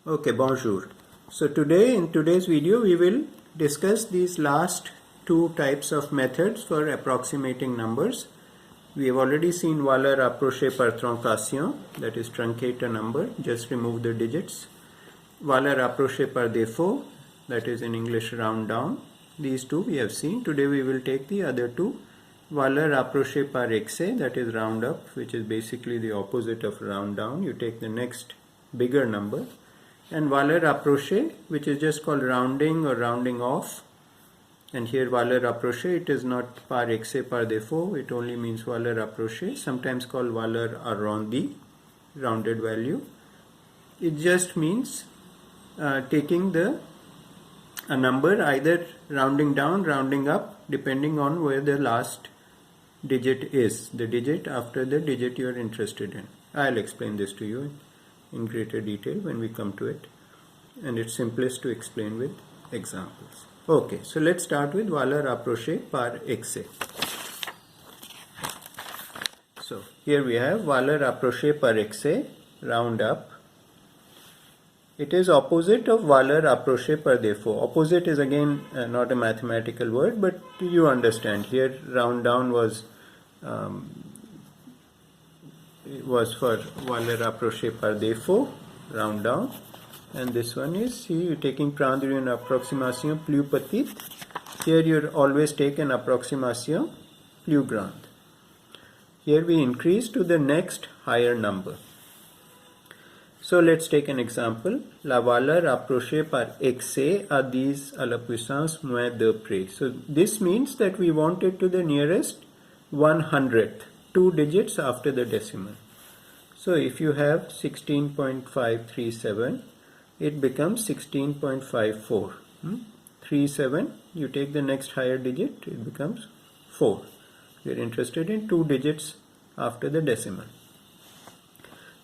Okay, bonjour. So in today's video we will discuss these last two types of methods for approximating numbers. We have already seen valeur approchée par truncation, that is truncate a number, just remove the digits. Valeur approchée par défaut, that is in English round down. These two we have seen. Today we will take the other two. Valeur approchée par excès, that is round up, which is basically the opposite of round down. You take the next bigger number. And valeur approchée, which is just called rounding or rounding off. And here valeur approchée, it is not par excès par défaut, it only means valeur approchée, sometimes called valeur arrondie, rounded value. It just means taking a number, either rounding down, rounding up, depending on where the last digit is, the digit after the digit you are interested in. I'll explain this to you in greater detail when we come to it, and it's simplest to explain with examples. Okay, so let's start with valeur approchée par excès. So here we have valeur approchée par excès, round up. It is opposite of valeur approchée par défaut. Opposite is again not a mathematical word, but you understand. Here round down was for valeur approchée par défaut, round down, and this one is, see, you're taking prendre une approximation plus petite. Here you always take an approximation plus grande. Here we increase to the next higher number. So let's take an example. La valeur approchée par excès à 10 à la puissance moins 2 près. So this means that we want it to the nearest 100th, 2 digits after the decimal. So if you have 16.537, it becomes 16.54. 37, you take the next higher digit, it becomes 4. We are interested in 2 digits after the decimal.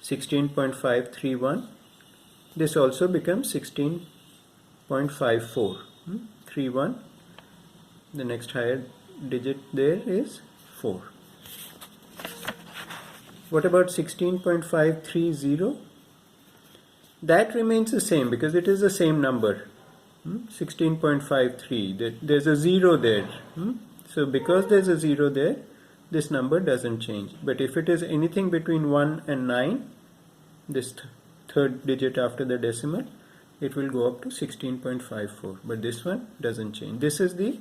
16.531, this also becomes 16.54. 31, the next higher digit there is 4. What about 16.530? That remains the same because it is the same number. 16.53. There's a 0 there. So because there's a 0 there, this number doesn't change. But if it is anything between 1 and 9, this third digit after the decimal, it will go up to 16.54. But this one doesn't change. This is the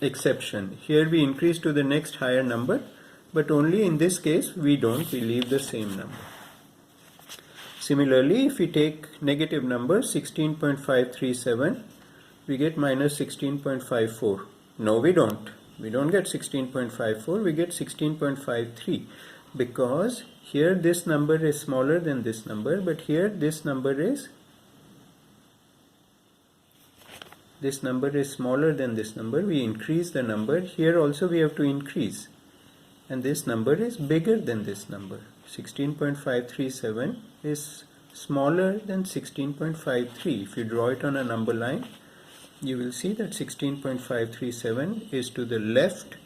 exception. Here we increase to the next higher number, but only in this case we leave the same number. Similarly, if we take negative number 16.537, we get minus 16.54. No, we don't. We don't get 16.54, we get 16.53, because here this number is smaller than this number, but here this number is smaller than this number. We increase the number. Here also we have to increase. And this number is bigger than this number. 16.537 is smaller than 16.53. If you draw it on a number line, you will see that 16.537 is to the left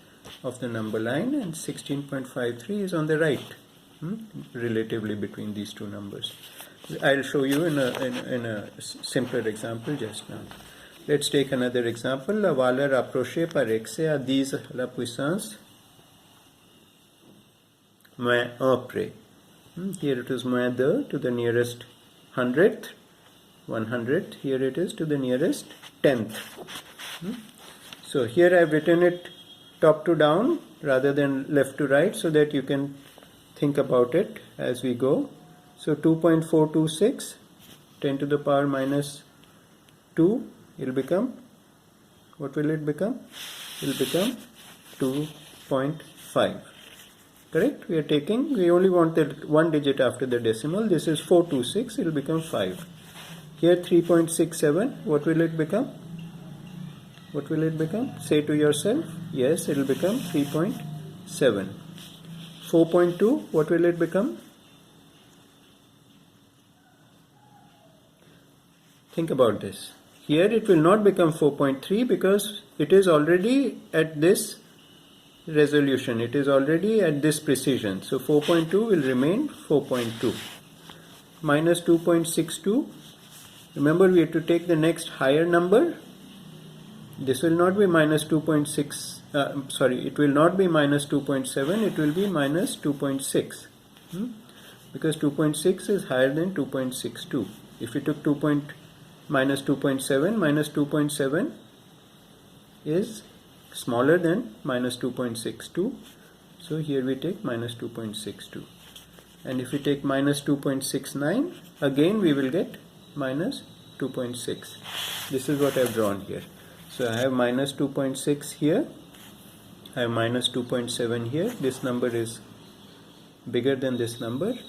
of the number line and 16.53 is on the right, relatively between these two numbers. I'll show you in a simpler example just now. Let's take another example. La valeur approchée par excès à 10 à la puissance moins 1 près. Here it is moins 2 to the nearest 100th, 100th. Here it is to the nearest 10th. So here I have written it top to down rather than left to right so that you can think about it as we go. So 2.426, 10 to the power minus 2, it will become, what will it become? It will become 2.5. Correct? We only want that one digit after the decimal. This is 426, it will become 5. Here 3.67, what will it become? What will it become? Say to yourself, yes, it will become 3.7. 4.2, what will it become? Think about this. Here it will not become 4.3 because it is already at this resolution, it is already at this precision. So 4.2 will remain 4.2. minus 2.62. Remember, we have to take the next higher number. This will not be minus 2.6, sorry, it will not be minus 2.7, it will be minus 2.6. Because 2.6 is higher than 2.62. If we took minus 2.7 is smaller than minus 2.62. So here we take minus 2.62. And if we take minus 2.69, again we will get minus 2.6. This is what I have drawn here. So I have minus 2.6 here, I have minus 2.7 here. This number is bigger than this number.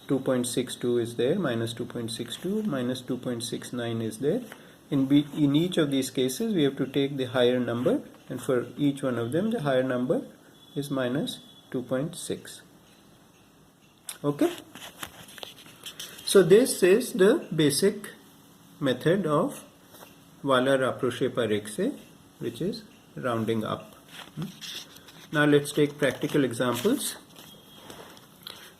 2.62 is there, minus 2.62, minus 2.69 is there. In each of these cases we have to take the higher number, and for each one of them the higher number is minus 2.6. Okay? So this is the basic method of Waller approché par excès, which is rounding up. Now let's take practical examples.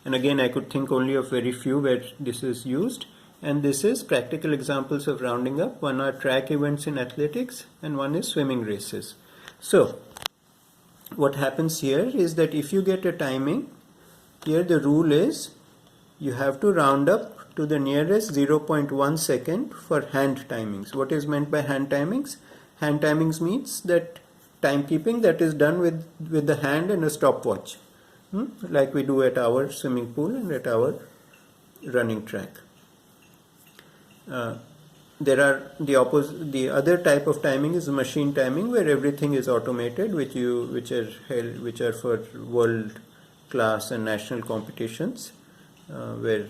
And again, I could think only of very few where this is used. And this is practical examples of rounding up. One are track events in athletics and one is swimming races. So what happens here is that if you get a timing, here the rule is you have to round up to the nearest 0.1 second for hand timings. What is meant by hand timings? Hand timings means that timekeeping that is done with the hand and a stopwatch, like we do at our swimming pool and at our running track. There are the other type of timing is machine timing, where everything is automated, which are for world class and national competitions, where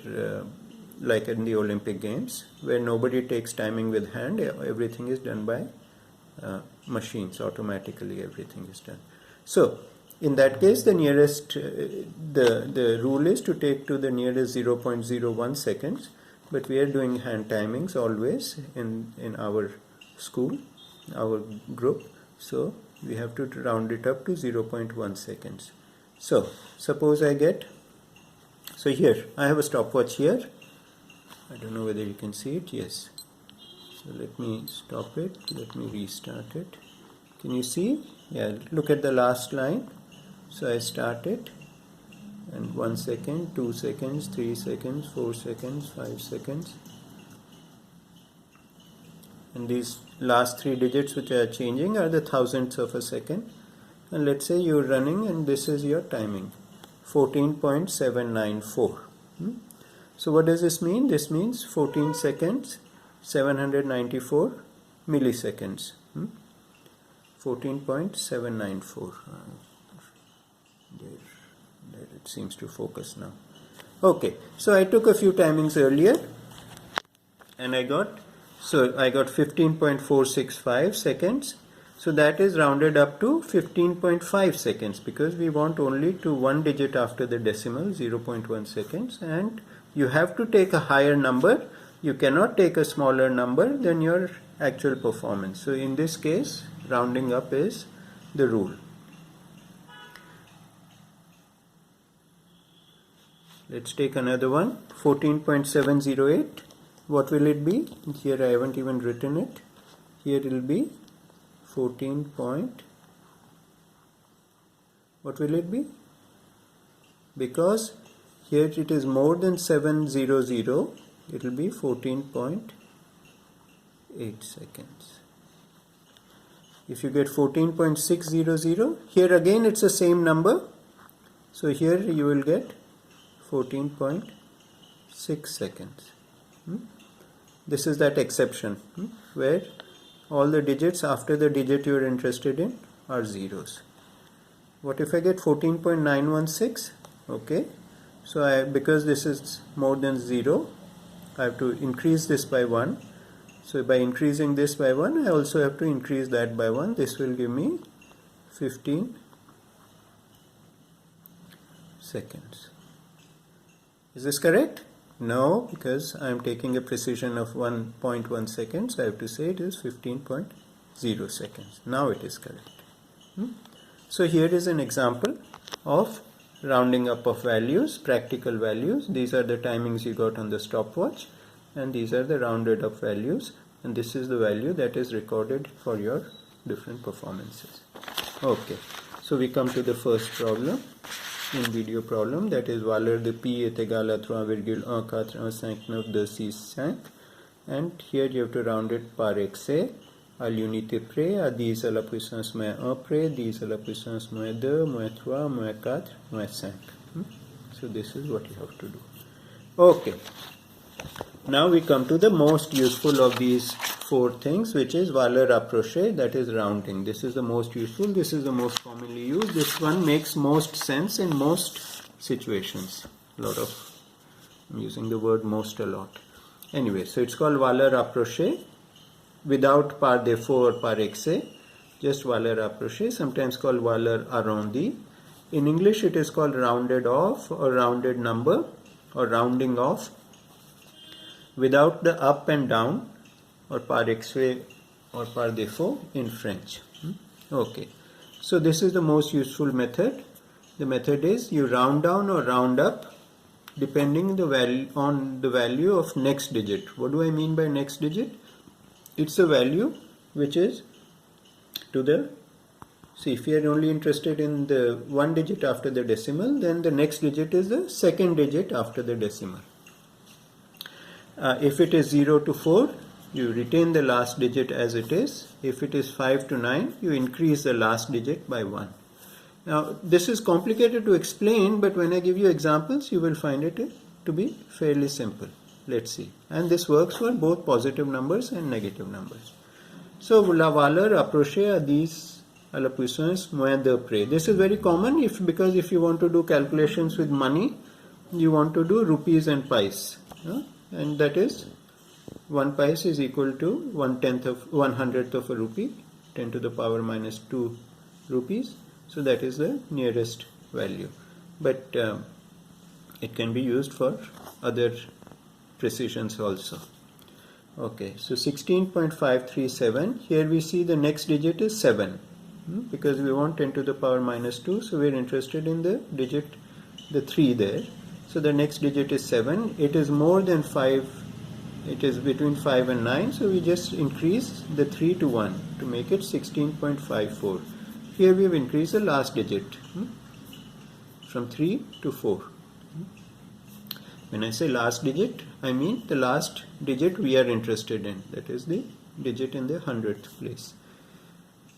like in the Olympic Games, where nobody takes timing with hand, everything is done by machines. Automatically everything is done. So in that case, the nearest the rule is to take to the nearest 0.01 seconds, but we are doing hand timings always in our school, our group, so we have to round it up to 0.1 seconds. So suppose I get, so here I have a stopwatch here. I don't know whether you can see it. Yes. So let me stop it. Let me restart it. Can you see? Yeah, look at the last line. So I start it, and 1 second, 2 seconds, 3 seconds, 4 seconds, 5 seconds. And these last 3 digits which are changing are the thousandths of a second. And let's say you're running and this is your timing, 14.794. So what does this mean? This means 14 seconds, 794 milliseconds. 14.794. There it seems to focus now. Okay, so I took a few timings earlier and I got 15.465 seconds. So that is rounded up to 15.5 seconds, because we want only to one digit after the decimal, 0.1 seconds, and you have to take a higher number. You cannot take a smaller number than your actual performance. So in this case, rounding up is the rule. Let's take another one, 14.708. What will it be? Here I haven't even written it. Here it will be 14 point, what will it be? Because here it is more than 700, it will be 14.8 seconds. If you get 14.600, here again it's the same number. So here you will get 14.6 seconds. This is that exception where all the digits after the digit you are interested in are zeros. What if I get 14.916? Okay, so because this is more than 0, I have to increase this by 1. So by increasing this by 1, I also have to increase that by 1. This will give me 15 seconds. Is this correct? No, because I am taking a precision of 1.1 seconds. I have to say it is 15.0 seconds. Now it is correct. So here is an example of rounding up of values, practical values. These are the timings you got on the stopwatch, and these are the rounded up values, and this is the value that is recorded for your different performances. Okay, so we come to the first problem in video problem, that is valeur de pi est égal à 3,14159 and here you have to round it par excès à l'unité près, à 10 à la puissance moins 1 près, 10 à la puissance moins 2, moins 3, moins 4, moins 5. So this is what you have to do. Okay. Now we come to the most useful of these four things, which is valeur rapprochée, that is rounding. This is the most useful, this is the most commonly used. This one makes most sense in most situations. I'm using the word most a lot. Anyway, so it's called valeur rapprochée without par défaut or par excès, just valeur rapprochée, sometimes called valeur arrondie. In English it is called rounded off or rounded number or rounding off without the up and down, or par excès or par défaut in French. Okay, so this is the most useful method. The method is you round down or round up depending on the value of next digit. What do I mean by next digit? It's a value which is to the, see, if you are only interested in the one digit after the decimal, then the next digit is the second digit after the decimal. If it is 0 to 4, you retain the last digit as it is. If it is 5 to 9, you increase the last digit by 1. Now, this is complicated to explain, but when I give you examples, you will find it to be fairly simple. Let's see. And this works for both positive numbers and negative numbers. So, la valeur rapprochée à 10 à la puissance moins 2 près. This is very common because if you want to do calculations with money, you want to do rupees and pice. And that is 1 pice is equal to 1/100th of a rupee, 10 to the power minus 2 rupees. So that is the nearest value. But it can be used for other precisions also. Okay, so 16.537. Here we see the next digit is 7 because we want 10 to the power minus 2. So we are interested in the digit, the 3 there. So the next digit is 7. It is more than 5. It is between 5 and 9. So we just increase the 3 to 1 to make it 16.54. Here we have increased the last digit from 3 to 4. When I say last digit, I mean the last digit we are interested in. That is the digit in the 100th place.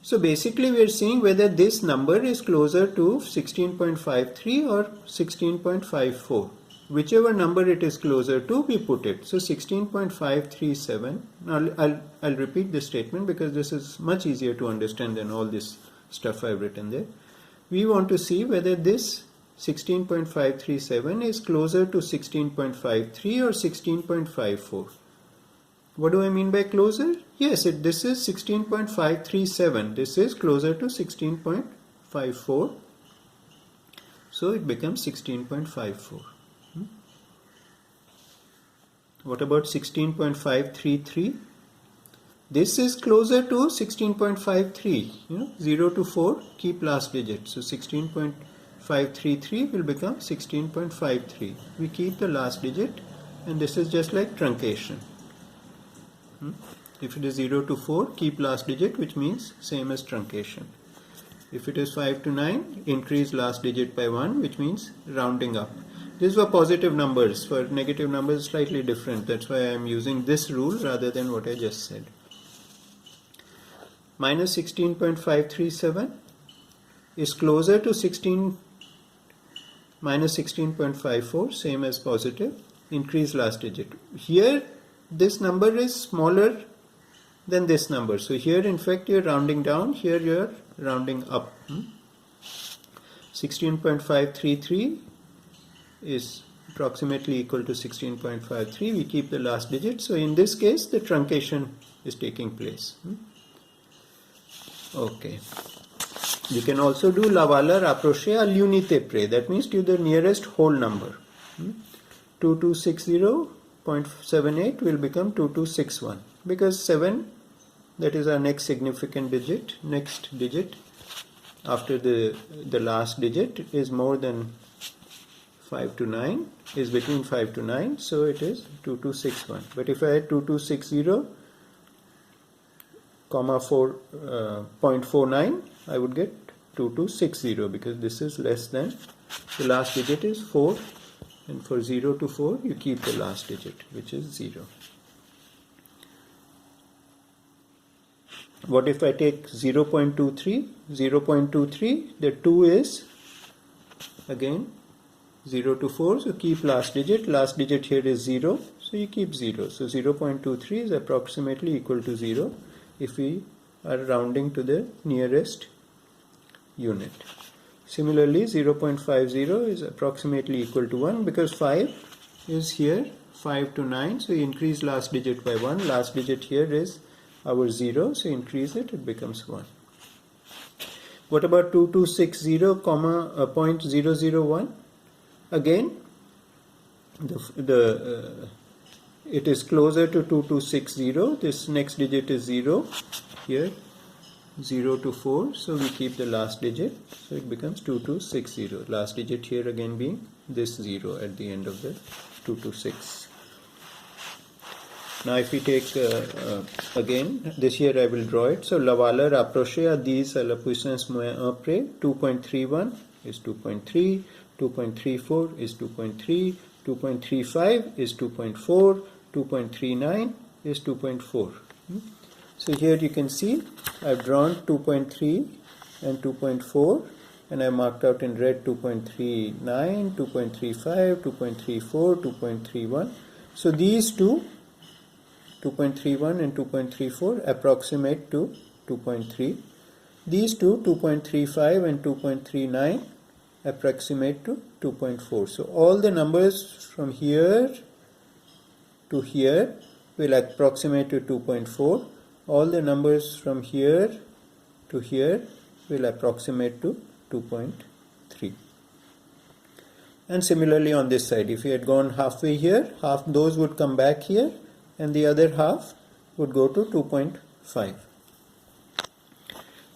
So basically we are seeing whether this number is closer to 16.53 or 16.54. Whichever number it is closer to, we put it. So 16.537. Now I'll repeat this statement because this is much easier to understand than all this stuff I've written there. We want to see whether this 16.537 is closer to 16.53 or 16.54. What do I mean by closer? Yes, this is 16.537. This is closer to 16.54. So it becomes 16.54. What about 16.533? This is closer to 16.53. 0 to 4, keep last digit. So 16.533 will become 16.53. We keep the last digit, and this is just like truncation. If it is 0 to 4, keep last digit, which means same as truncation. If it is 5 to 9, increase last digit by 1, which means rounding up. These were positive numbers. For negative numbers, slightly different. That's why I am using this rule rather than what I just said. Minus 16.537 is closer to minus 16.54, same as positive. Increase last digit. Here, this number is smaller than this number. So here, in fact, you're rounding down. Here, you're rounding up. 16.533 is approximately equal to 16.53. We keep the last digit. So in this case, the truncation is taking place. Okay. You can also do la valeur rapprochée à l'unité près. That means to the nearest whole number. 2260.78 will become 2261 because 7, that is our next significant digit, next digit after the last digit is more than 5 to 9 is between 5 to 9, so it is 2261. But if I had 2260 comma 4.49, I would get 2260 because this is less than, the last digit is 4, and for 0 to 4 you keep the last digit, which is 0. What if I take 0.23? 0.23, the 2 is again 0 to 4, so keep last digit here is 0, so you keep 0. So 0.23 is approximately equal to 0 if we are rounding to the nearest unit. Similarly, 0.50 is approximately equal to 1 because 5 is here, 5 to 9, so you increase last digit by 1. Last digit here is our 0, so increase it, it becomes 1. What about 2260, comma 0.001? Again, it is closer to 2260. This next digit is 0 here, 0 to 4, so we keep the last digit, so it becomes 2260. Last digit here again being this 0 at the end of the 226. Now if we take again, this here I will draw it. So la valeur approchée à 10 à la puissance moins 1 près, 2.31 is 2.3, 2.34 is 2.3, 2.35 is 2.4, 2.39 is 2.4. So here you can see I've drawn 2.3 and 2.4, and I marked out in red 2.39, 2.35, 2.34, 2.31. So these two, 2.31 and 2.34, approximate to 2.3. These two, 2.35 and 2.39, approximate to 2.4. So all the numbers from here to here will approximate to 2.4. All the numbers from here to here will approximate to 2.3. And similarly on this side, if we had gone halfway here, half those would come back here, and the other half would go to 2.5.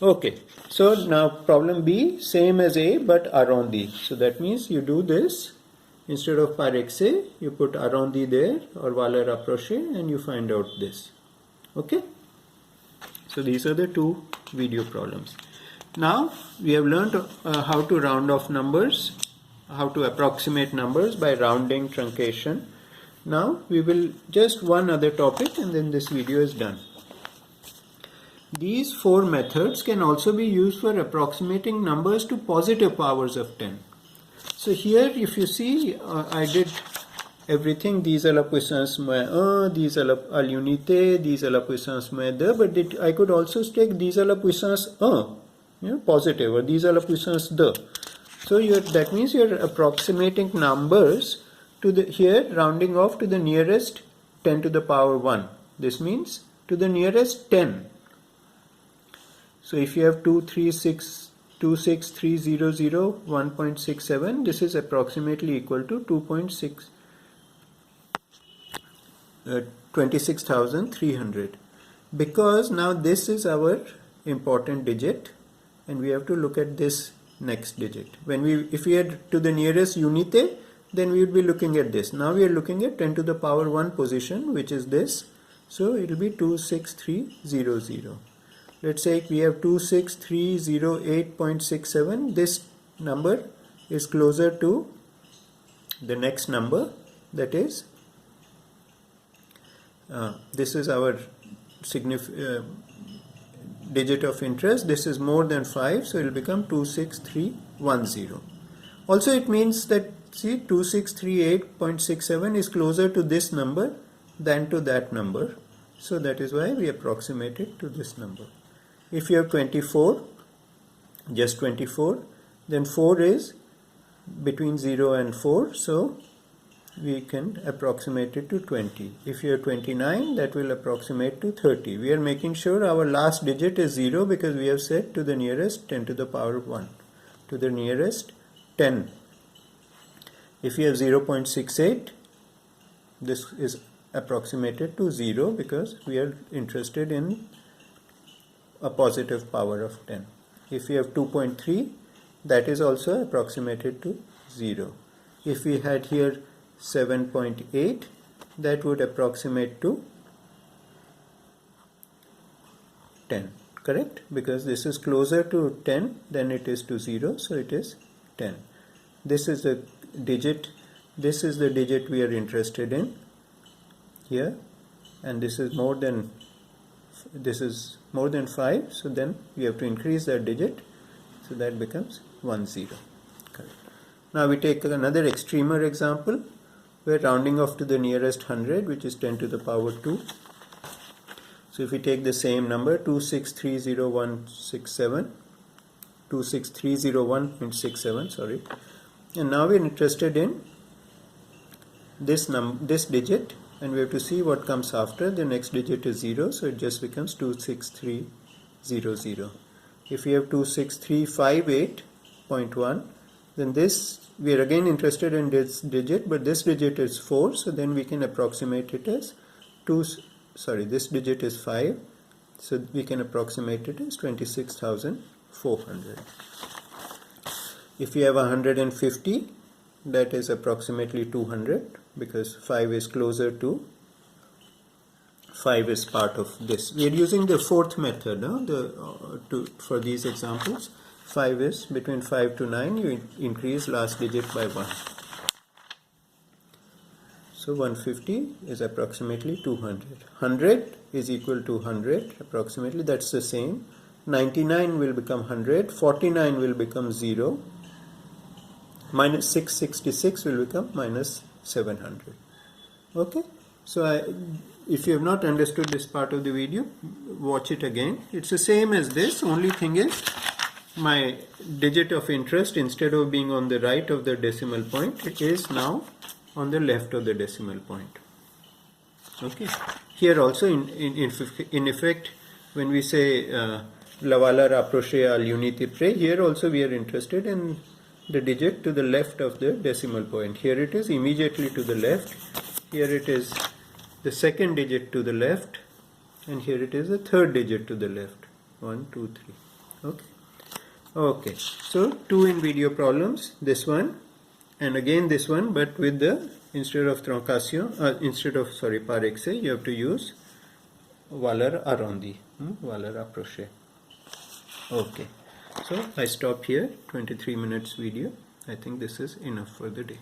Okay, so now problem B, same as A but arrondi. So that means you do this, instead of par excès, you put arrondi there or valeur approchée, and you find out this. Okay, so these are the two video problems. Now we have learned how to round off numbers, how to approximate numbers by rounding, truncation. Now we will just one other topic and then this video is done. These four methods can also be used for approximating numbers to positive powers of 10. So here if you see I did everything, these à la puissance moins 1, these à l'unité, these à la puissance moins 2, but I could also take these à la puissance 1, positive, or these à la puissance 2. So that means you are approximating numbers to the here, rounding off to the nearest 10 to the power 1. This means to the nearest 10. So if you have 26300 1.67, this is approximately equal to 26,300. Because now this is our important digit, and we have to look at this next digit. If we had to the nearest unité, then we would be looking at this. Now we are looking at 10 to the power 1 position, which is this. So it will be 26300. Let's say we have 26308.67. This number is closer to the next number, that is this is our digit of interest. This is more than 5, so it will become 26310. Also it means that, see, 2638.67 is closer to this number than to that number, so that is why we approximate it to this number. If you have 24, just 24, then 4 is between 0 and 4, so we can approximate it to 20. If you have 29, that will approximate to 30. We are making sure our last digit is 0 because we have said to the nearest 10 to the power 1, to the nearest 10. If you have 0.68, this is approximated to 0 because we are interested in a positive power of 10. If you have 2.3, that is also approximated to 0. if we had here 7.8, that would approximate to 10, correct? Because this is closer to 10 than it is to 0, so it is 10. This is the digit we are interested in here, and this is more than 5, so then we have to increase that digit, so that becomes 10. Correct. Now we take another extremer example. We're rounding off to the nearest 100, which is 10 to the power 2. So if we take the same number, 2630167, 26301.67, sorry, and now we're interested in this digit, and we have to see what comes after. The next digit is 0, so it just becomes 26300. If we have 26358.1, then this, we are again interested in this digit, but this digit is 4, so then we can approximate it as this digit is 5, so we can approximate it as 26,400. If we have 150, that is approximately 200, because 5 is closer to 5 is part of this. We are using the fourth method for these examples. 5 is between 5 to 9, you increase last digit by 1. So 150 is approximately 200. 100 is equal to 100 approximately, that's the same. 99 will become 100, 49 will become 0, minus 666 will become minus 700. Okay, so if you have not understood this part of the video, watch it again. It's the same as this, only thing is my digit of interest, instead of being on the right of the decimal point, it is now on the left of the decimal point. Okay, here also in effect, when we say la valeur approchée à l'unité près, here also we are interested in the digit to the left of the decimal point. Here it is immediately to the left, here it is the second digit to the left, and here it is the third digit to the left. 1, 2, 3. Okay, so 2 in video problems, this one and again this one, but with the, instead of troncation, par excès, you have to use valeur arrondie, valeur approchée. Okay, so I stop here, 23 minutes video. I think this is enough for the day.